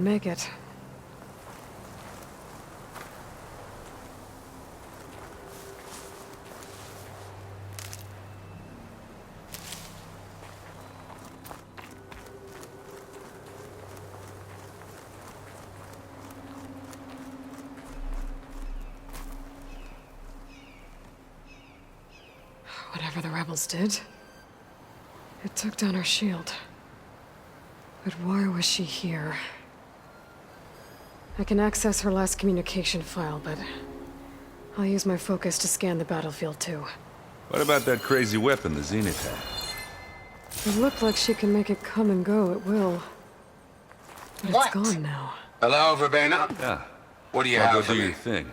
Make it. Whatever the rebels did, it took down our shield. But why was she here? I can access her last communication file, but I'll use my focus to scan the battlefield too. What about that crazy weapon the Zenith had? It looked like she can make it come and go at will. But What? it's gone now. Hello, Verbena? Yeah. What do you I'll have go for do me? your thing.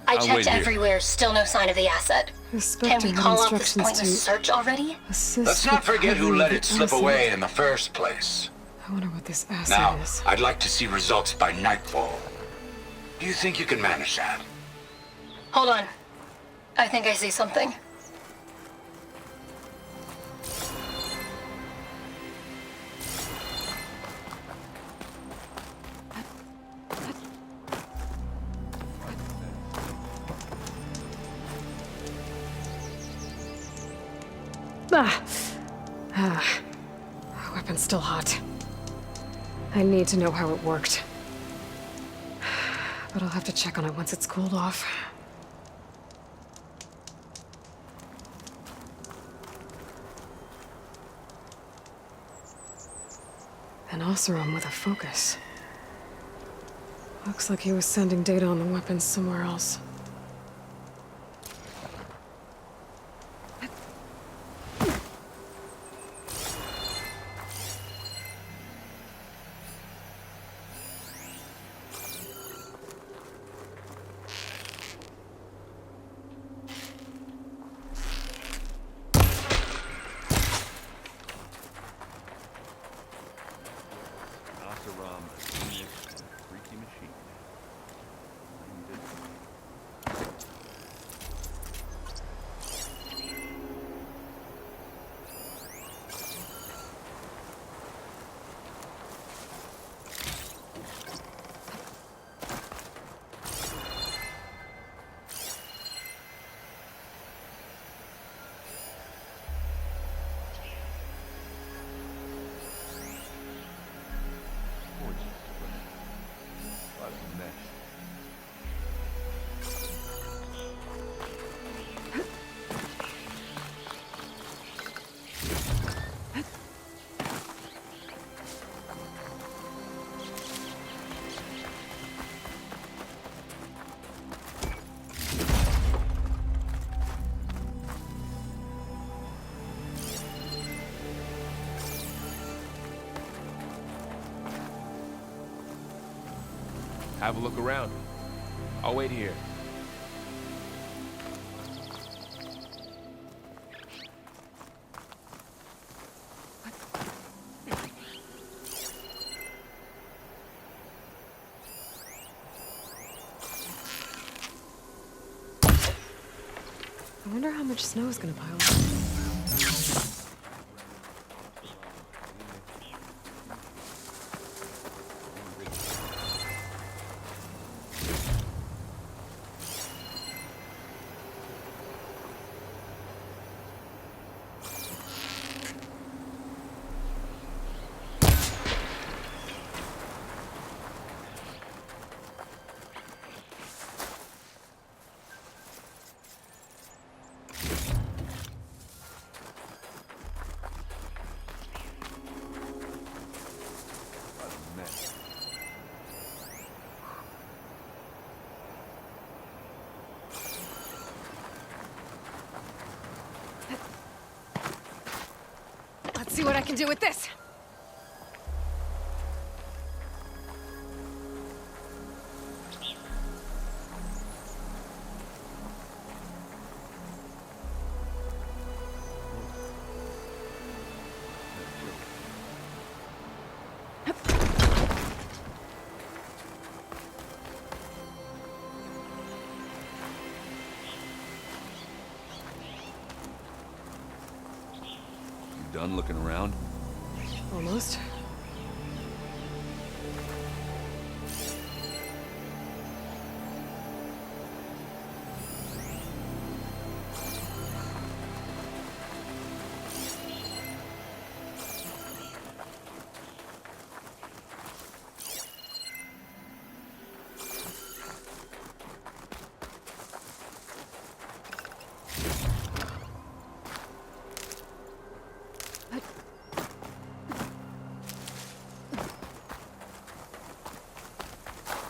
I I'll checked wait here. everywhere, still no sign of the asset. The Can Spectre we had call off this instructions pointless to search already? assist Let's not with forget who covering let the it slip asset. away in the first place. I wonder what this asset Now, is. I'd like to see results by nightfall. Do you think you can manage that? Hold on. I think I see something. Weapon's still hot. I need to know how it worked. But I'll have to check on it once it's cooled off. An Oseram with a focus. Looks like he was sending data on the weapons somewhere else. Oseram, a genius and a freaky machine. What a mess. Have a look around. I'll wait here. I wonder how much snow is gonna pile up. What a mess. Let's see what I can do with this. Done looking around? Almost.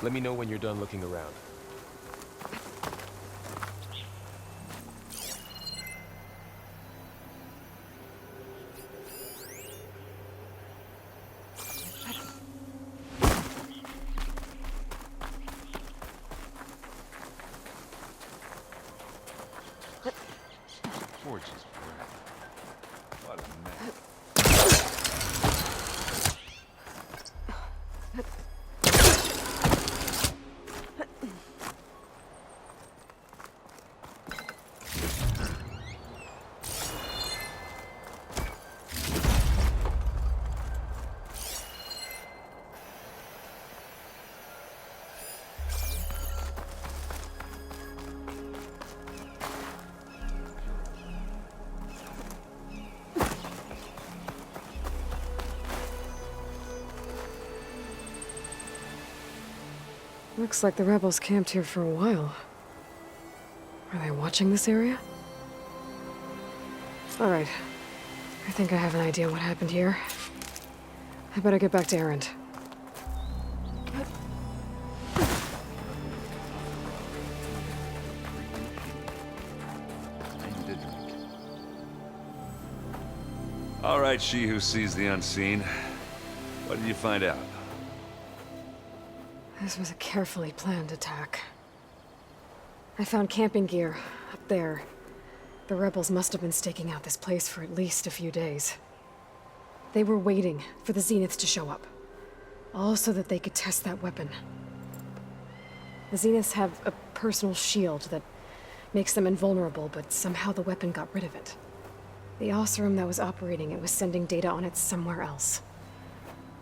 Let me know when you're done looking around. Gorgeous breath. What a mess. Looks like the rebels camped here for a while. Are they watching this area? Alright. I think I have an idea what happened here. I better get back to Erend. All right, she who sees the unseen. What did you find out? This was a carefully planned attack. I found camping gear up there. The rebels must have been staking out this place for at least a few days. They were waiting for the Zeniths to show up. All so that they could test that weapon. The Zeniths have a personal shield that makes them invulnerable, but somehow the weapon got rid of it. The Oseram that was operating it was sending data on it somewhere else.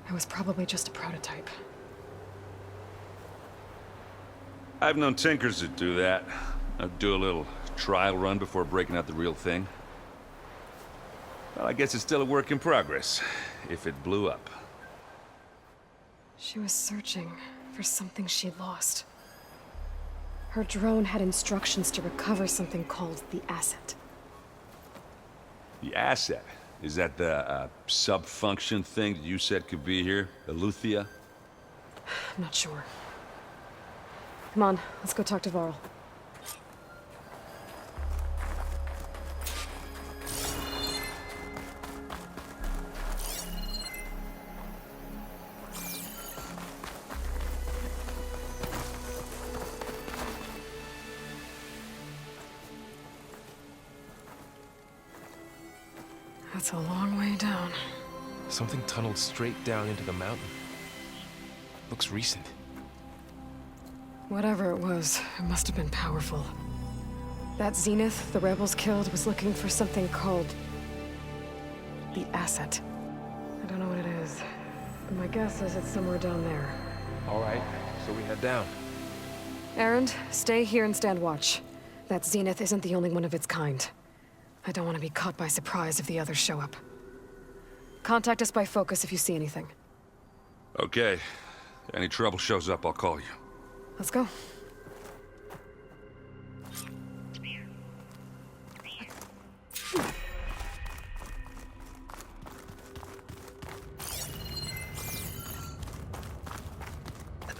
It was probably just a prototype. I've known tinkers that do that. I'd do a little trial run before breaking out the real thing. Well, I guess it's still a work in progress, if it blew up. She was searching for something she lost. Her drone had instructions to recover something called the Asset. The asset? Is that the sub-function thing that you said could be here? Eleuthia? I'm not sure. Come on, let's go talk to Varl. That's a long way down. Something tunneled straight down into the mountain. Looks recent. Whatever it was, it must have been powerful. That Zenith the rebels killed was looking for something called the Asset. I don't know what it is, but my guess is it's somewhere down there. All right, so we head down. Erend, stay here and stand watch. That Zenith isn't the only one of its kind. I don't want to be caught by surprise if the others show up. Contact us by focus if you see anything. Okay. Any trouble shows up, I'll call you. Let's go.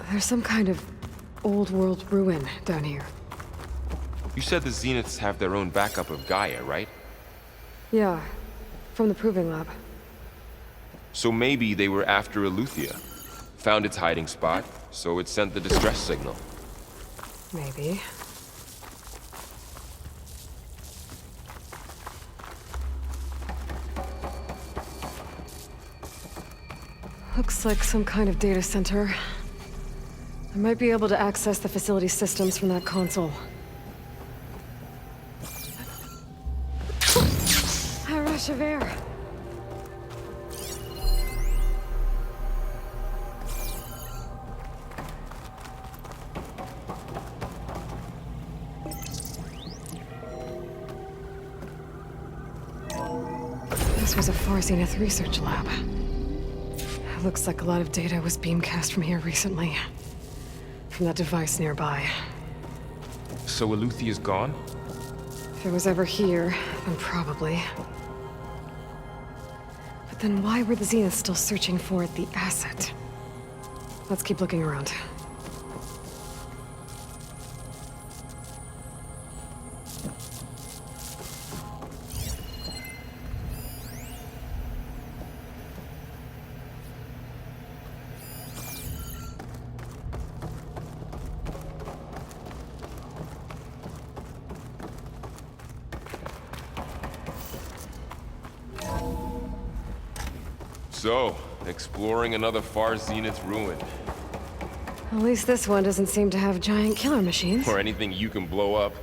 There's some kind of old world ruin down here. You said the Zeniths have their own backup of Gaia, right? Yeah, from the Proving Lab. So maybe they were after Eleuthia. Found its hiding spot, so it sent the distress signal. Maybe. Looks like some kind of data center. I might be able to access the facility systems from that console. A rush of air. This was a Far Zenith research lab. It looks like a lot of data was beamcast from here recently. From that device nearby. So Eleuthia's gone? If it was ever here, then probably. But then why were the Zeniths still searching for the Asset? Let's keep looking around. So, exploring another Far Zenith ruin. At least this one doesn't seem to have giant killer machines. Or anything you can blow up.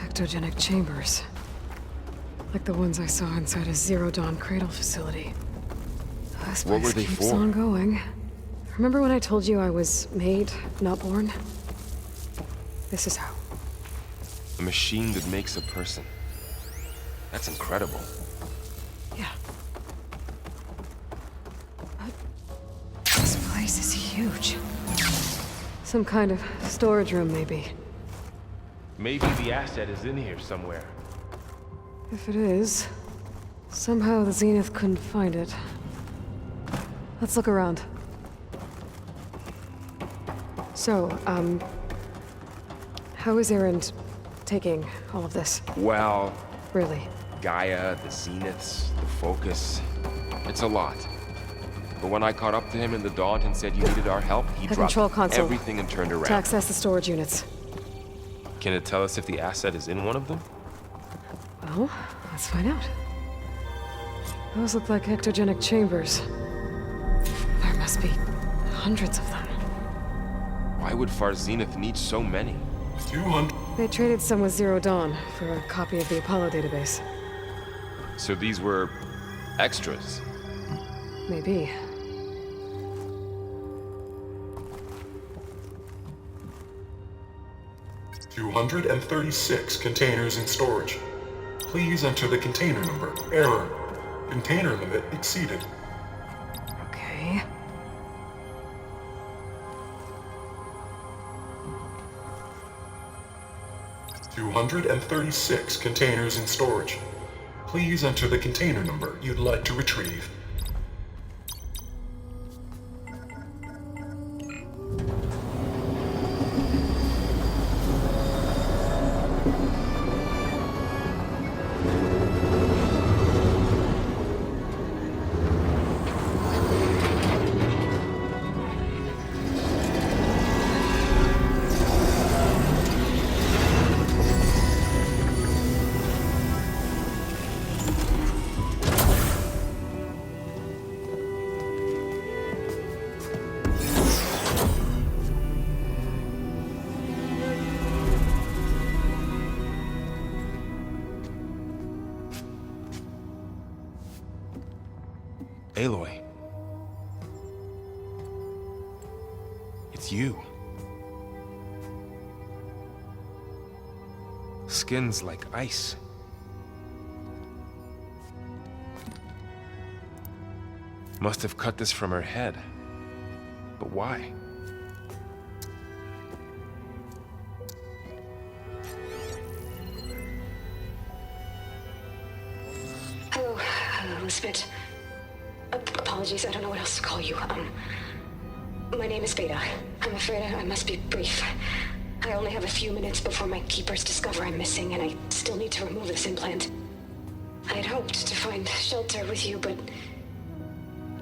Ectogenic chambers. Like the ones I saw inside a Zero Dawn cradle facility. This What were place they keeps for? on going. Remember when I told you I was made, not born? This is how. A machine that makes a person. That's incredible. Yeah. But this place is huge. Some kind of storage room, maybe. Maybe the asset is in here somewhere. If it is, somehow the Zenith couldn't find it. Let's look around. So, how is Erend taking all of this? Well, Really? Gaia, the Zeniths, the Focus. It's a lot. But when I caught up to him in the Daunt and said you needed our help, he The dropped control console. everything and turned around. To access the storage units. Can it tell us if the asset is in one of them? Well, let's find out. Those look like ectogenic chambers. There must be hundreds of them. Why would Far Zenith need so many? 200. They traded some with Zero Dawn for a copy of the Apollo database. So these were extras. Maybe. $236 containers in storage. Please enter the container number. Error. Container limit exceeded. Okay. $236 containers in storage. Please enter the container number you'd like to retrieve. Aloy. It's you. Skin's like ice. Must have cut this from her head. But why? Hello, Elizabeth. Apologies, I don't know what else to call you. My name is Beta. I'm afraid I must be brief. I only have a few minutes before my keepers discover I'm missing, and I still need to remove this implant. I had hoped to find shelter with you, but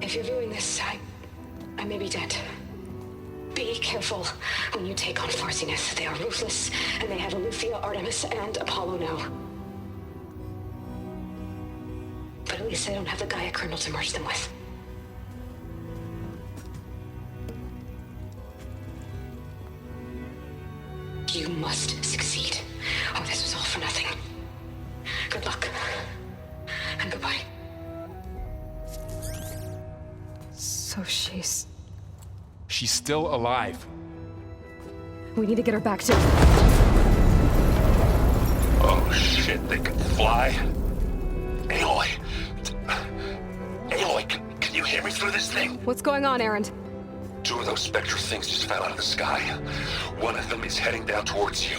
if you're viewing this, I may be dead. Be careful when you take on Far Zenith. They are ruthless, and they have Aletheia, Artemis, and Apollo now. But at least they don't have the Gaia kernel to merge them with. You must succeed, or this was all for nothing. Good luck. And goodbye. So she's... She's still alive. We need to get her back to... Oh shit, they can fly? Aloy. Aloy, can you hear me through this thing? What's going on, Erend? Two of those spectral things just fell out of the sky. One of them is heading down towards you.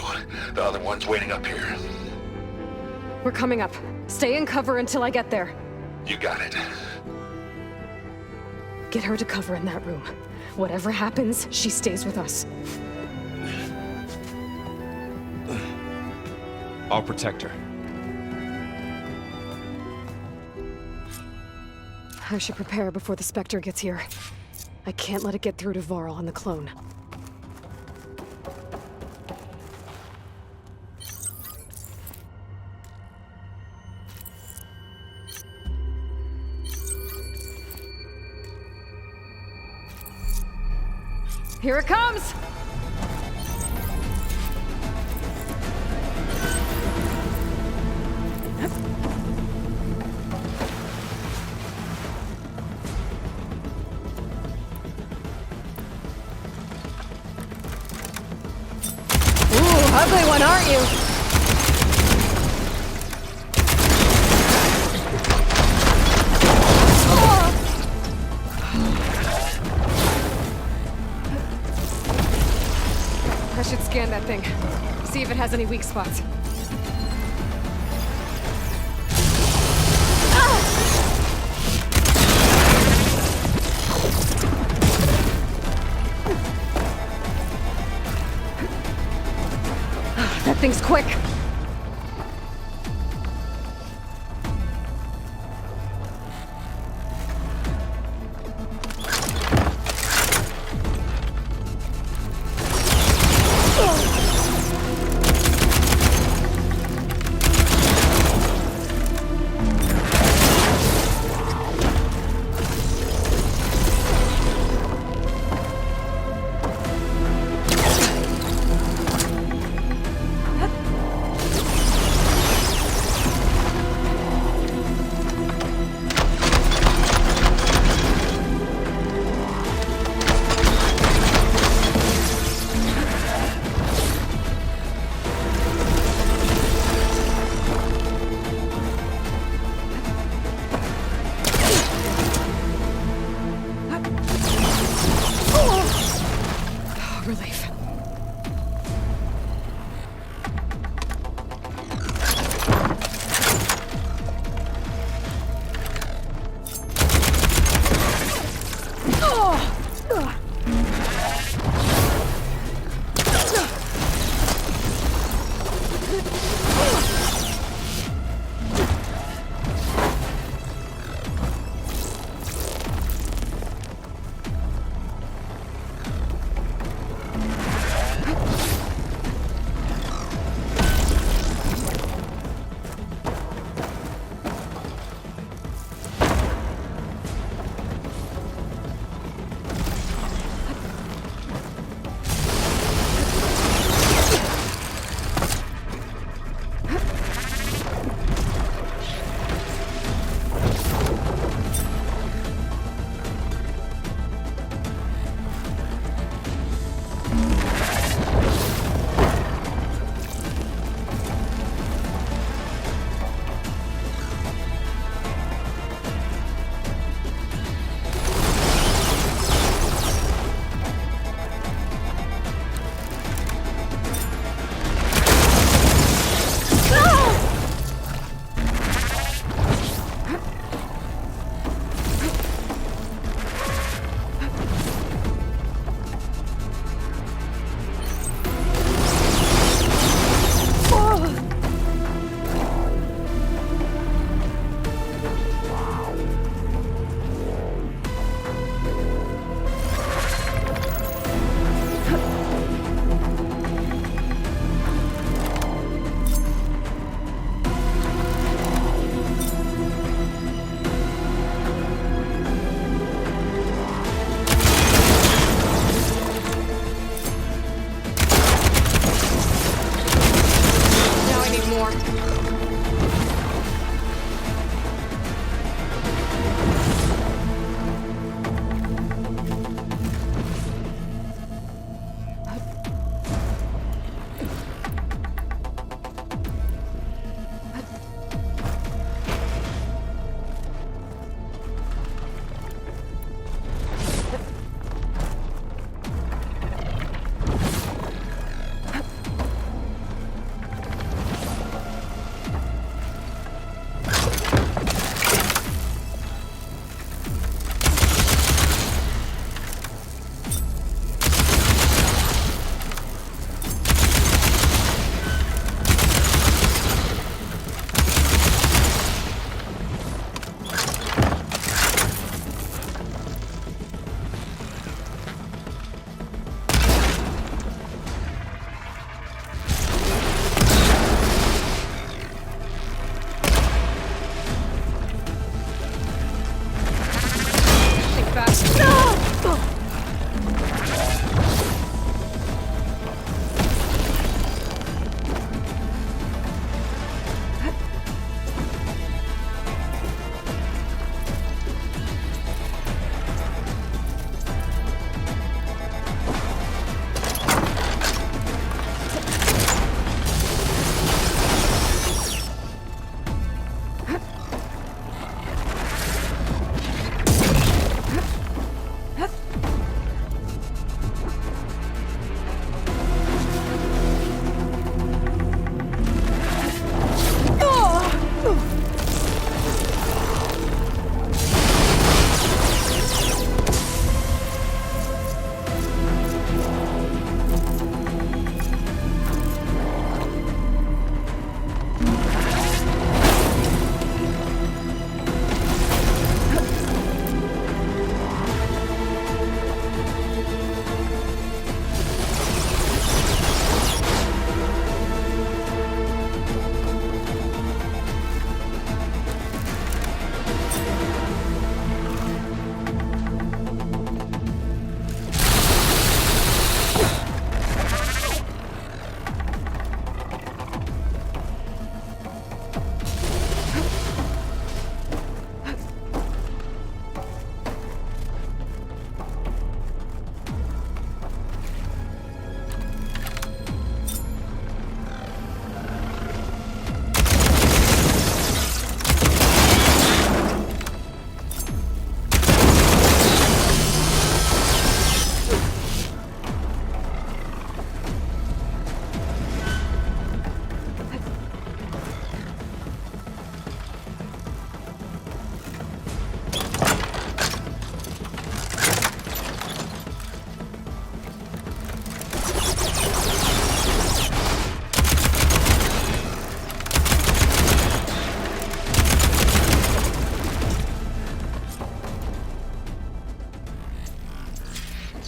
The other one's waiting up here. We're coming up. Stay in cover until I get there. You got it. Get her to cover in that room. Whatever happens, she stays with us. I'll protect her. I should prepare before the Spectre gets here. I can't let it get through to Varl and the clone. Here it comes! Ooh, ugly one, aren't you? I should scan that thing. See if it has any weak spots. That thing's quick. Relief.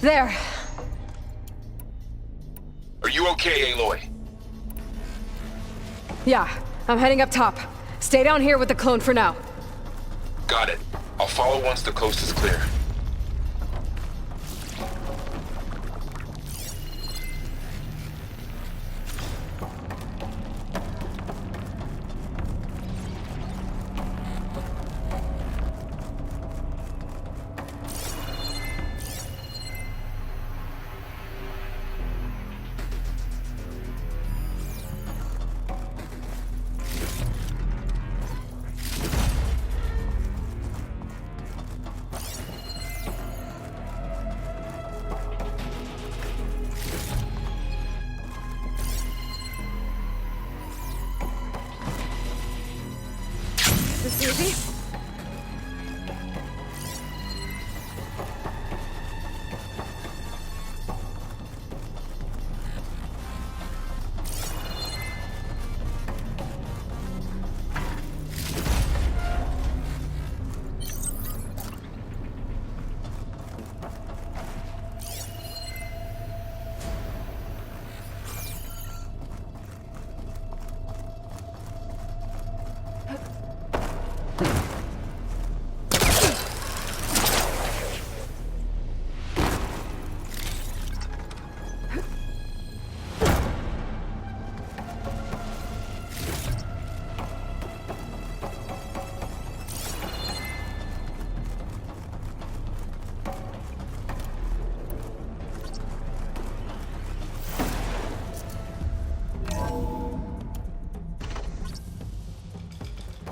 There. Are you okay, Aloy? Yeah, I'm heading up top. Stay down here with the clone for now. Got it. I'll follow once the coast is clear. Is this easy?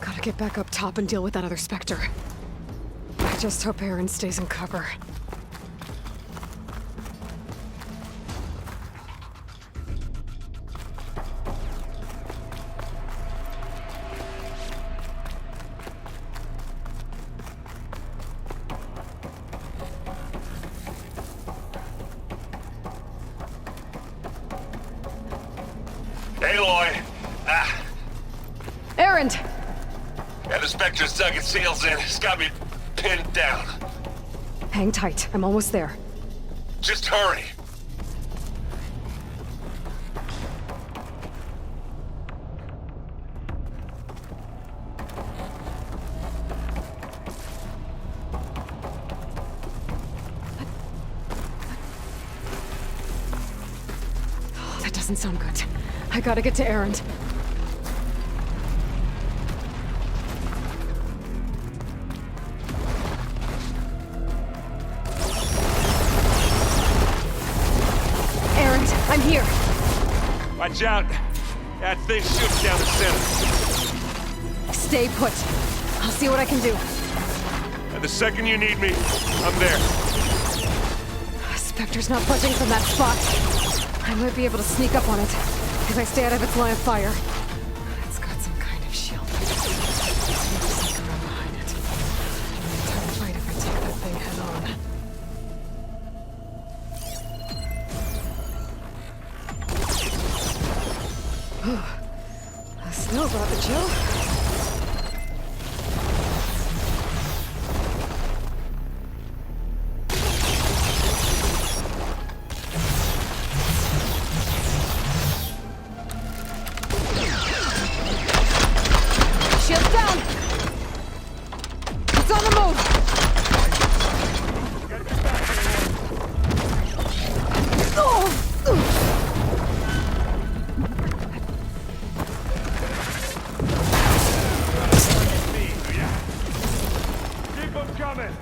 Gotta get back up top and deal with that other Spectre. I just hope Aaron stays in cover. Aloy! Aaron! Yeah, the Spectre's dug its heels in. It's got me pinned down. Hang tight. I'm almost there. Just hurry. Oh, that doesn't sound good. I gotta get to Aaron. Aaron, I'm here. Watch out! That thing shoots down the center. Stay put. I'll see what I can do. And the second you need me, I'm there. Spectre's not budging from that spot. I might be able to sneak up on it if I stay out of its line of fire. It's got some kind of shield. I'll sneak around behind it. Time to fight if I take that thing head on. The snow brought the chill. Shield down! It's on the move! Keep them coming!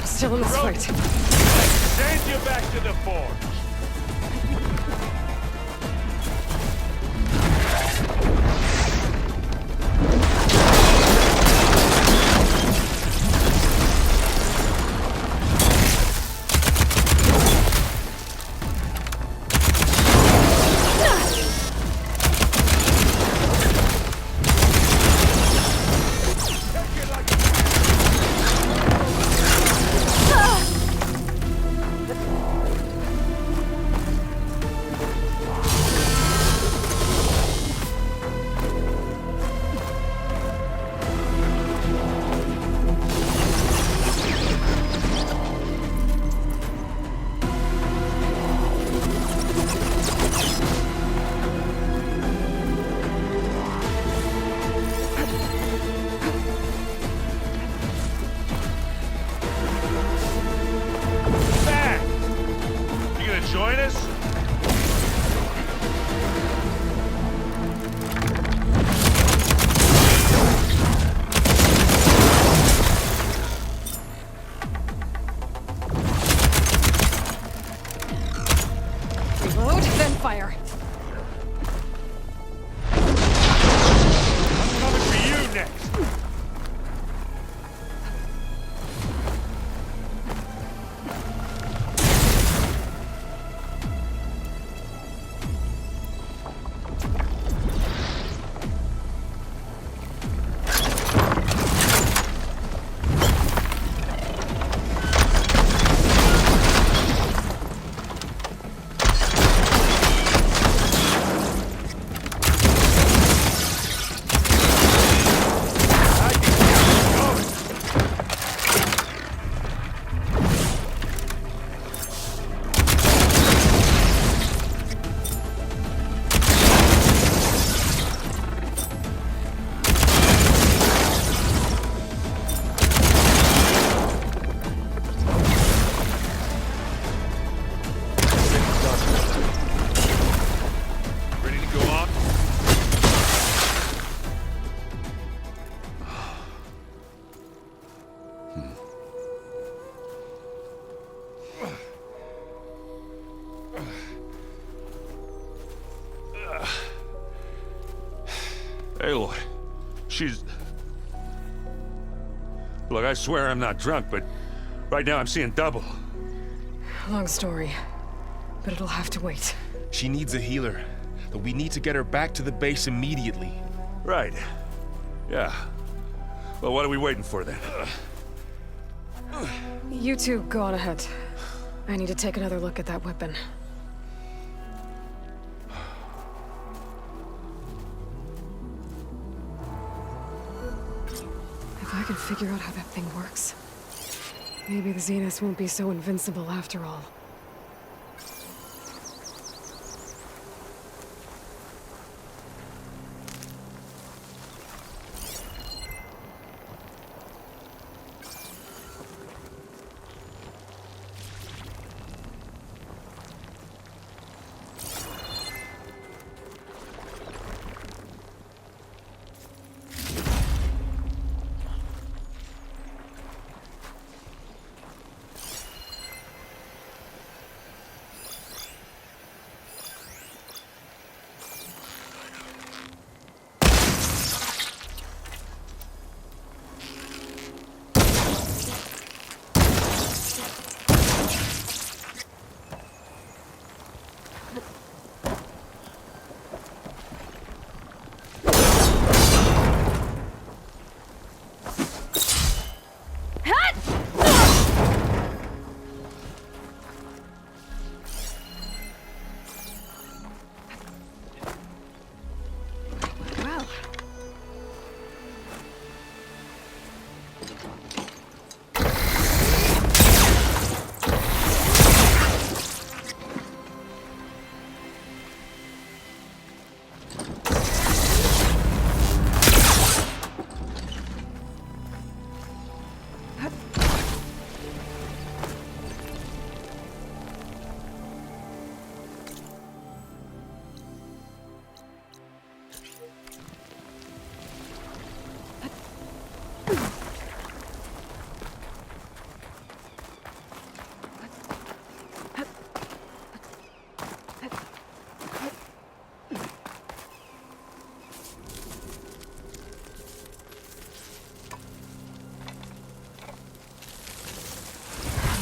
Still in this fight. Send you back to the forge. Take it like a She's... Look, I swear I'm not drunk, but right now I'm seeing double. Long story, but it'll have to wait. She needs a healer, but we need to get her back to the base immediately. Right. Yeah. Well, what are we waiting for then? You two go on ahead. I need to take another look at that weapon. If I can figure out how that thing works, maybe the Zeniths won't be so invincible after all.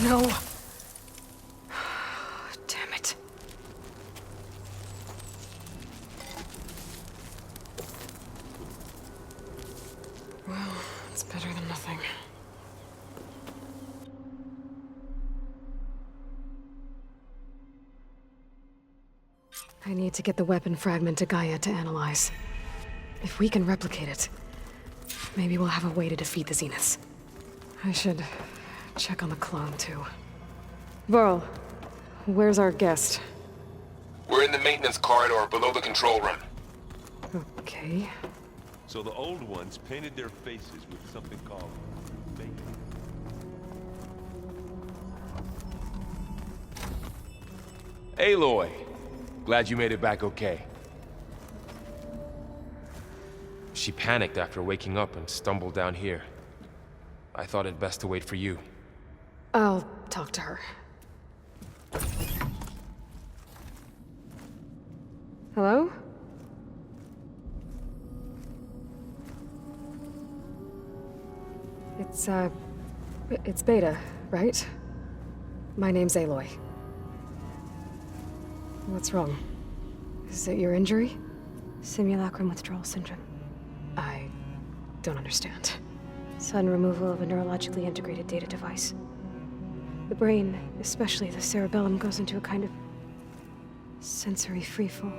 No. Damn it. Well, it's better than nothing. I need to get the weapon fragment to Gaia to analyze. If we can replicate it, maybe we'll have a way to defeat the Zeniths. I should check on the clone, too. Varl, where's our guest? We're in the maintenance corridor below the control room. Okay. So the old ones painted their faces with something called fake. Aloy, glad you made it back okay. She panicked after waking up and stumbled down here. I thought it best to wait for you. I'll talk to her. Hello? It's Beta, right? My name's Aloy. What's wrong? Is it your injury? Simulacrum withdrawal syndrome. I don't understand. Sudden removal of a neurologically integrated data device. The brain, especially the cerebellum, goes into a kind of sensory freefall.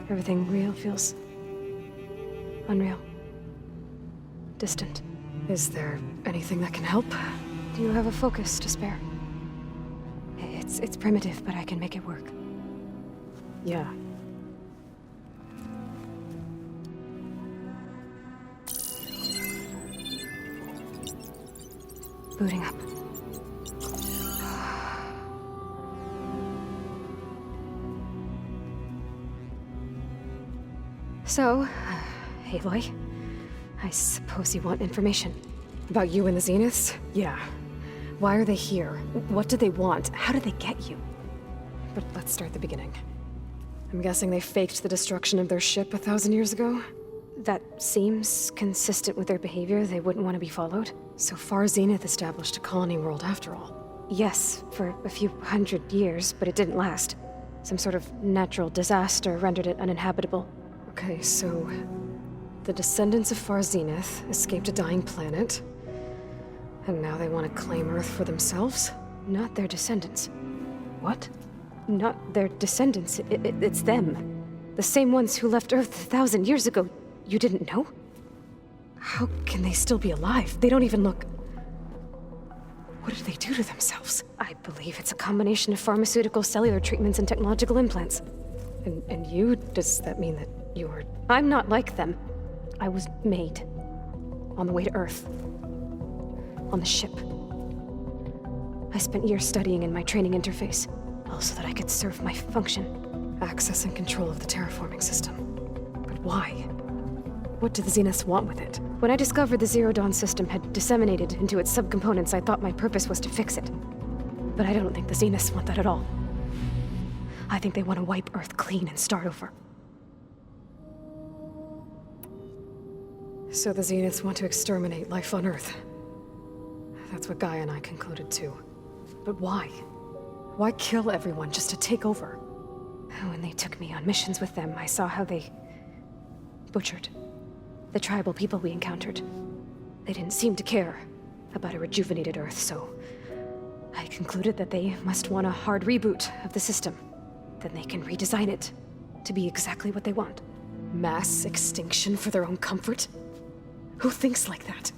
Everything real feels unreal. Distant. Is there anything that can help? Do you have a focus to spare? It's primitive, but I can make it work. Yeah. Booting up. So, Aloy, I suppose you want information. About you and the Zeniths? Yeah. Why are they here? What do they want? How did they get you? But let's start at the beginning. I'm guessing they faked the destruction of their ship 1,000 years ago? That seems consistent with their behavior. They wouldn't want to be followed. So Far Zenith established a colony world after all. Yes, for a few hundred years, but it didn't last. Some sort of natural disaster rendered it uninhabitable. Okay, so the descendants of Far Zenith escaped a dying planet, and now they want to claim Earth for themselves? Not their descendants. What? Not their descendants. It's them. The same ones who left Earth 1,000 years ago. You didn't know? How can they still be alive? They don't even look... What did they do to themselves? I believe it's a combination of pharmaceutical, cellular treatments, and technological implants. And you? Does that mean that you were... I'm not like them. I was made. On the way to Earth. On the ship. I spent years studying in my training interface, all so that I could serve my function. Access and control of the terraforming system. But why? What do the Zeniths want with it? When I discovered the Zero Dawn system had disseminated into its subcomponents, I thought my purpose was to fix it. But I don't think the Zeniths want that at all. I think they want to wipe Earth clean and start over. So the Zeniths want to exterminate life on Earth. That's what Gaia and I concluded too. But why? Why kill everyone just to take over? When they took me on missions with them, I saw how they butchered the tribal people we encountered. They didn't seem to care about a rejuvenated Earth, so I concluded that they must want a hard reboot of the system. Then they can redesign it to be exactly what they want. Mass extinction for their own comfort? Who thinks like that?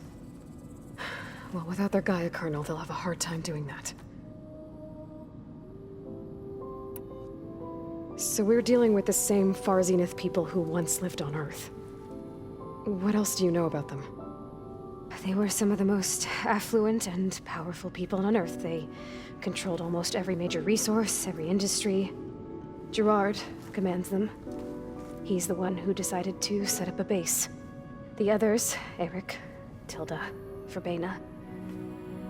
Well, without their Gaia kernel, they'll have a hard time doing that. So we're dealing with the same Far Zenith people who once lived on Earth. What else do you know about them? They were some of the most affluent and powerful people on Earth. They controlled almost every major resource, every industry. Gerard commands them. He's the one who decided to set up a base. The others, Eric, Tilda, Verbena,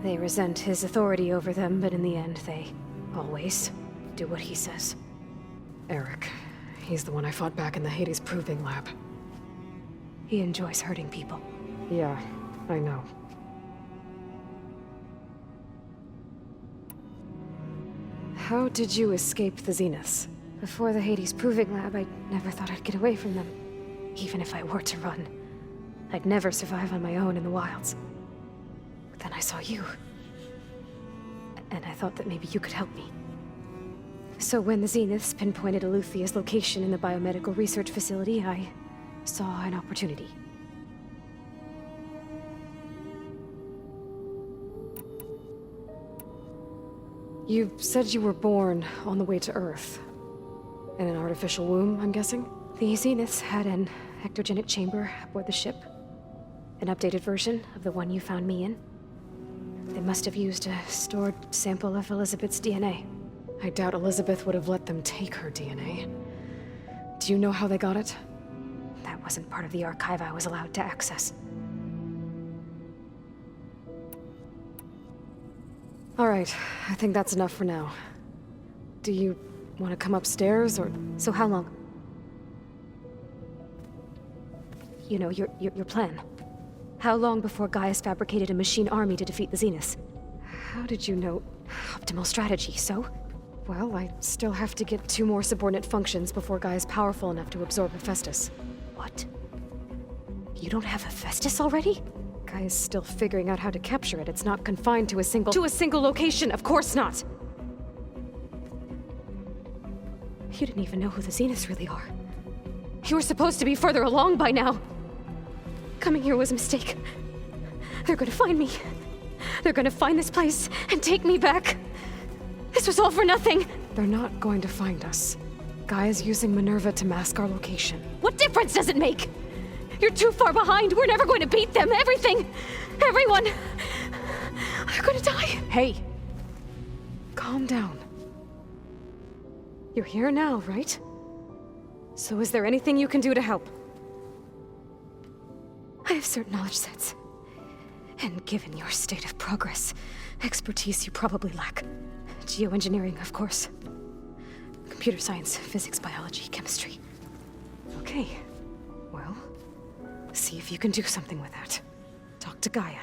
they resent his authority over them, but in the end, they always do what he says. Eric. He's the one I fought back in the Hades Proving Lab. He enjoys hurting people. Yeah, I know. How did you escape the Zeniths? Before the Hades Proving Lab, I never thought I'd get away from them. Even if I were to run, I'd never survive on my own in the wilds. But then I saw you. And I thought that maybe you could help me. So when the Zeniths pinpointed Eluthia's location in the biomedical research facility, I saw an opportunity. You said you were born on the way to Earth. In an artificial womb, I'm guessing? The Zeniths had an ectogenic chamber aboard the ship. An updated version of the one you found me in. They must have used a stored sample of Elizabeth's DNA. I doubt Elizabeth would have let them take her DNA. Do you know how they got it? That wasn't part of the archive I was allowed to access. All right, I think that's enough for now. Do you want to come upstairs, or...? So how long? You know, your plan. How long before Gaius fabricated a machine army to defeat the Zeniths? How did you know? Optimal strategy, so? Well, I still have to get 2 more subordinate functions before Gaia's powerful enough to absorb Hephaestus. What? You don't have Hephaestus already? Gaia's still figuring out how to capture it. It's not confined to a single location, of course not! You didn't even know who the Zeniths really are. You were supposed to be further along by now. Coming here was a mistake. They're gonna find me. They're gonna find this place and take me back. This was all for nothing. They're not going to find us. Gaia's using Minerva to mask our location. What difference does it make? You're too far behind. We're never going to beat them. Everything, everyone, they're gonna die. Hey, calm down. You're here now, right? So is there anything you can do to help? I have certain knowledge sets. And given your state of progress, expertise you probably lack. Geoengineering, of course. Computer science, physics, biology, chemistry. Okay. Well, See if you can do something with that. Talk to Gaia.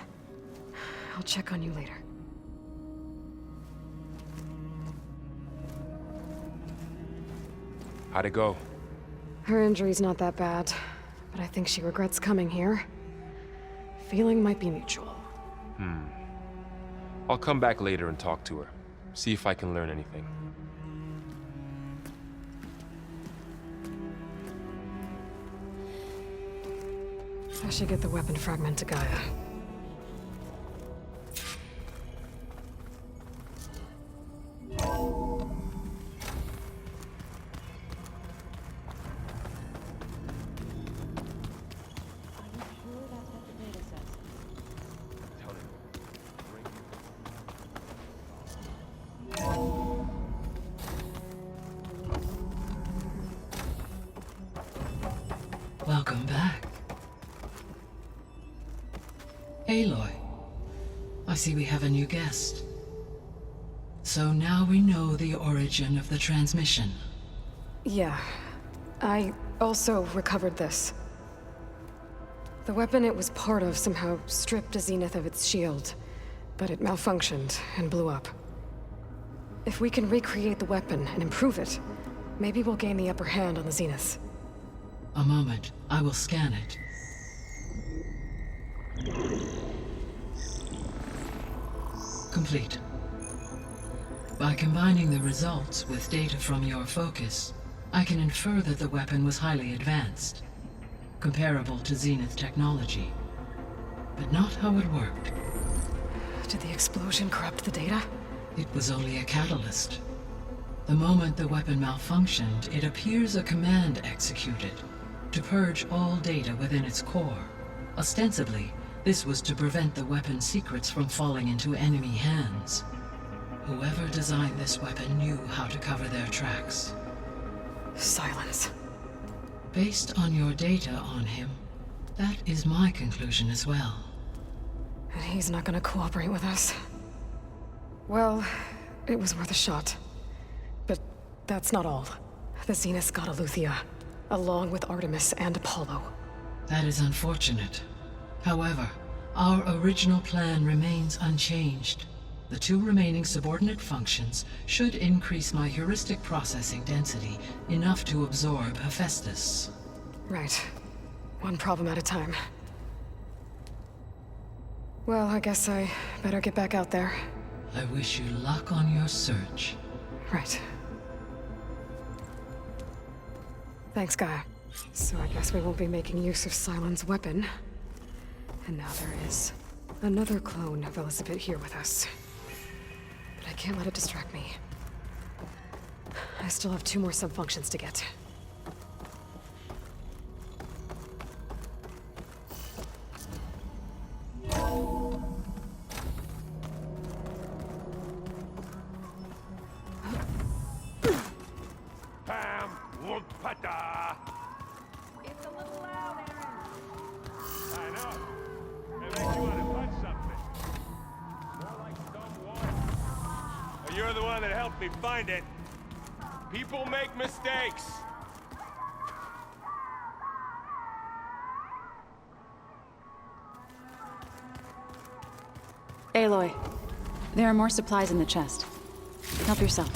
I'll check on you later. How'd it go? Her injury's not that bad, but I think she regrets coming here. Feeling might be mutual. I'll come back later and talk to her. See if I can learn anything. I should get the weapon fragment to Gaia. Welcome back. Aloy, I see we have a new guest. So now we know the origin of the transmission. Yeah. I also recovered this. The weapon it was part of somehow stripped Zenith of its shield, but it malfunctioned and blew up. If we can recreate the weapon and improve it, maybe we'll gain the upper hand on the Zeniths. A moment, I will scan it. Complete. By combining the results with data from your focus, I can infer that the weapon was highly advanced, comparable to Zenith technology, but not how it worked. Did the explosion corrupt the data? It was only a catalyst. The moment the weapon malfunctioned, it appears a command executed to purge all data within its core. Ostensibly, this was to prevent the weapon's secrets from falling into enemy hands. Whoever designed this weapon knew how to cover their tracks. Silence. Based on your data on him, that is my conclusion as well. And he's not gonna cooperate with us. Well, it was worth a shot. But that's not all. The Zeniths got Aletheia, along with Artemis and Apollo. That is unfortunate. However, our original plan remains unchanged. The two remaining subordinate functions should increase my heuristic processing density enough to absorb Hephaestus. Right. One problem at a time. Well, I guess I better get back out there. I wish you luck on your search. Right. Thanks, Gaia. So I guess we won't be making use of Sylens' weapon. And now there is another clone of Elizabeth here with us. But I can't let it distract me. I still have 2 more subfunctions to get. Pam Wumpata! It's a little loud, Aaron. I know. It makes you want to punch something. More like some water. Well, you're the one that helped me find it. People make mistakes. Aloy, there are more supplies in the chest. Help yourself.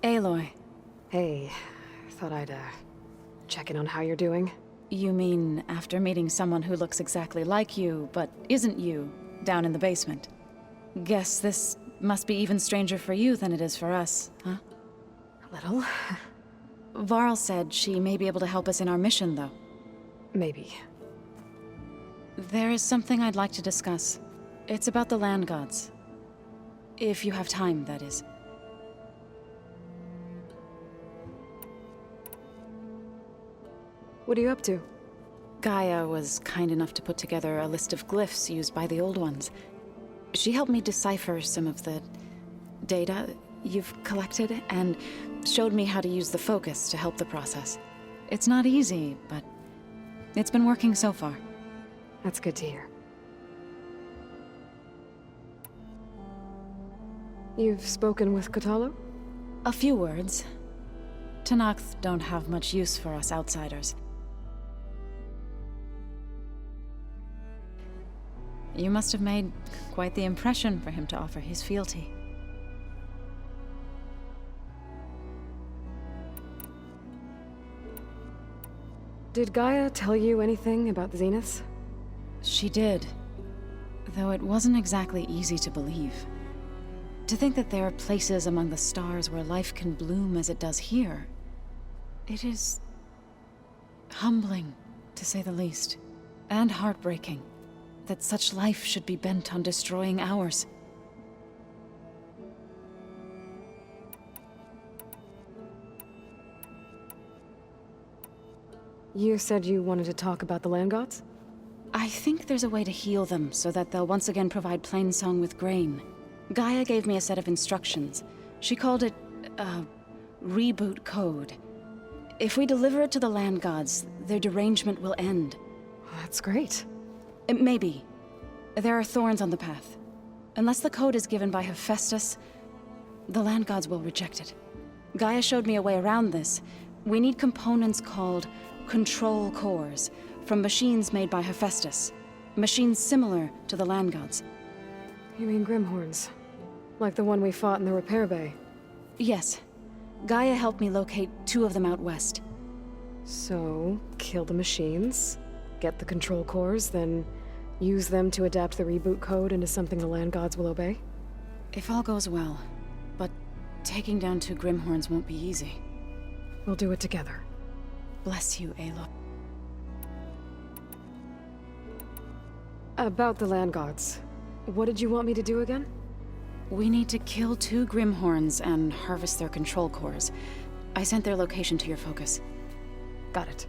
Aloy. Hey, thought I'd, check in on how you're doing. You mean after meeting someone who looks exactly like you, but isn't you, down in the basement? Guess this must be even stranger for you than it is for us, huh? A little. Varl said she may be able to help us in our mission, though. Maybe. There is something I'd like to discuss. It's about the land gods. If you have time, that is. What are you up to? Gaia was kind enough to put together a list of glyphs used by the Old Ones. She helped me decipher some of the data you've collected, and showed me how to use the focus to help the process. It's not easy, but it's been working so far. That's good to hear. You've spoken with Kotallo? A few words. Tenakth don't have much use for us outsiders. You must have made quite the impression for him to offer his fealty. Did Gaia tell you anything about the Zeniths? She did. Though it wasn't exactly easy to believe. To think that there are places among the stars where life can bloom as it does here. It is humbling, to say the least. And heartbreaking. That such life should be bent on destroying ours. You said you wanted to talk about the land gods? I think there's a way to heal them so that they'll once again provide Plainsong with grain. Gaia gave me a set of instructions. She called it a reboot code. If we deliver it to the land gods, their derangement will end. That's great. Maybe. There are thorns on the path. Unless the code is given by Hephaestus, the land gods will reject it. Gaia showed me a way around this. We need components called control cores, from machines made by Hephaestus. Machines similar to the land gods. You mean Grimhorns? Like the one we fought in the repair bay? Yes. Gaia helped me locate 2 of them out west. So, kill the machines, get the control cores, then use them to adapt the reboot code into something the land gods will obey? If all goes well. But taking down 2 Grimhorns won't be easy. We'll do it together. Bless you, Aloy. About the land gods. What did you want me to do again? We need to kill 2 Grimhorns and harvest their control cores. I sent their location to your focus. Got it.